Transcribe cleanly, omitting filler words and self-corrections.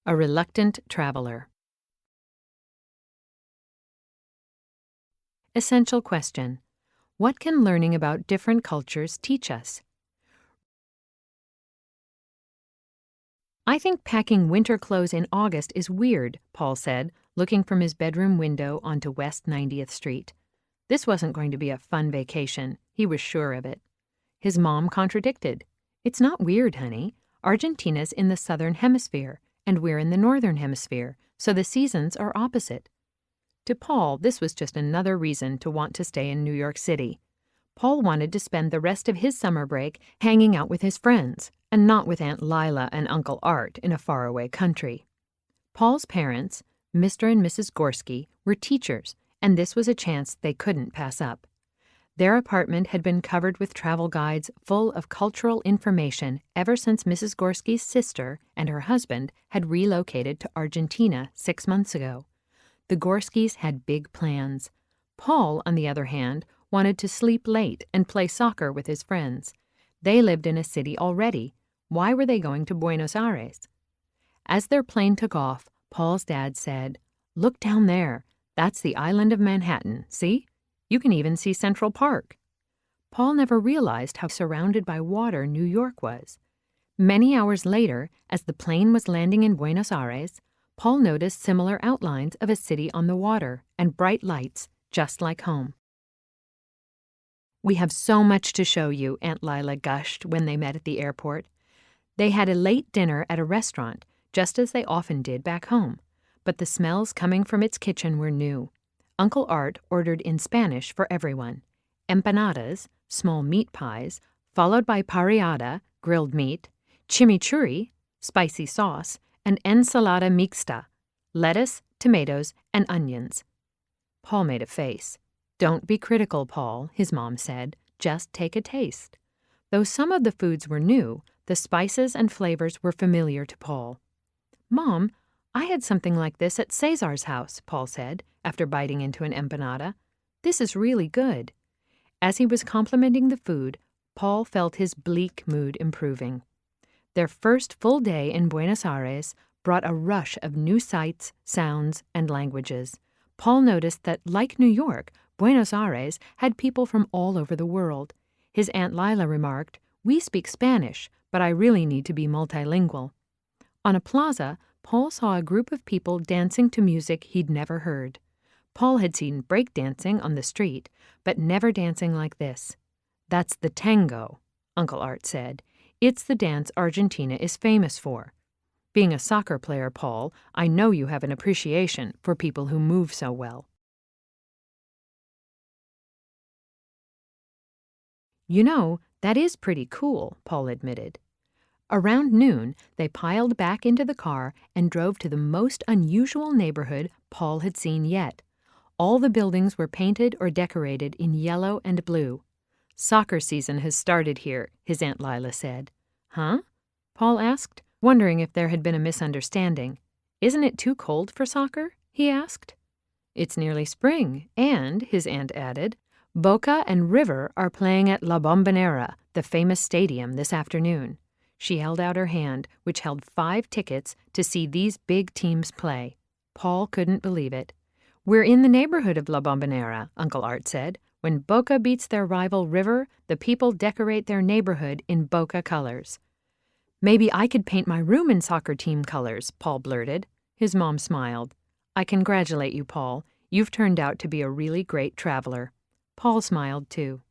A reluctant traveler. Essential question: what can learning about different cultures teach us? I think packing winter clothes in August is weird, Paul said, looking from his bedroom window onto West 90th Street. This wasn't going to be a fun vacation. He was sure of it. His mom contradicted. It's not weird, honey. Argentina's in the southern hemisphere, and we're in the northern hemisphere, so the seasons are opposite. To Paul, this was just another reason to want to stay in New York City. Paul wanted to spend the rest of his summer break hanging out with his friends, and not with Aunt Lila and Uncle Art in a faraway country. Paul's parents, Mr. and Mrs. Gorski, were teachers, and this was a chance they couldn't pass up. Their apartment had been covered with travel guides full of cultural information ever since Mrs. Gorski's sister and her husband had relocated to Argentina 6 months ago. The Gorskis had big plans. Paul, on the other hand, wanted to sleep late and play soccer with his friends. They lived in a city already. Why were they going to Buenos Aires? As their plane took off, Paul's dad said, "Look down there. That's the island of Manhattan, see? You can even see Central Park." Paul never realized how surrounded by water New York was. Many hours later, as the plane was landing in Buenos Aires, Paul noticed similar outlines of a city on the water and bright lights, just like home. "We have so much to show you," Aunt Lila gushed when they met at the airport. They had a late dinner at a restaurant, just as they often did back home, but the smells coming from its kitchen were new. Uncle Art ordered in Spanish for everyone: empanadas, small meat pies, followed by parrillada, grilled meat, chimichurri, spicy sauce, and ensalada mixta, lettuce, tomatoes, and onions. Paul made a face. "Don't be critical, Paul," his mom said. "Just take a taste." Though some of the foods were new, the spices and flavors were familiar to Paul. "Mom, I had something like this at Cesar's house," Paul said, after biting into an empanada. "This is really good." As he was complimenting the food, Paul felt his bleak mood improving. Their first full day in Buenos Aires brought a rush of new sights, sounds, and languages. Paul noticed that, like New York, Buenos Aires had people from all over the world. His Aunt Lila remarked, "We speak Spanish, but I really need to be multilingual." On a plaza, Paul saw a group of people dancing to music he'd never heard. Paul had seen breakdancing on the street, but never dancing like this. "That's the tango," Uncle Art said. "It's the dance Argentina is famous for." Being a soccer player, Paul, I know you have an appreciation for people who move so well. "You know, that is pretty cool," Paul admitted. Around noon, they piled back into the car and drove to the most unusual neighborhood Paul had seen yet. All the buildings were painted or decorated in yellow and blue. "Soccer season has started here," his Aunt Lila said. "Huh?" Paul asked, wondering if there had been a misunderstanding. "Isn't it too cold for soccer?" he asked. "It's nearly spring, and," his aunt added, "Boca and River are playing at La Bombonera, the famous stadium, this afternoon." She held out her hand, which held 5 tickets to see these big teams play. Paul couldn't believe it. "We're in the neighborhood of La Bombonera," Uncle Art said. "When Boca beats their rival River, the people decorate their neighborhood in Boca colors." "Maybe I could paint my room in soccer team colors," Paul blurted. His mom smiled. "I congratulate you, Paul. You've turned out to be a really great traveler." Paul smiled, too.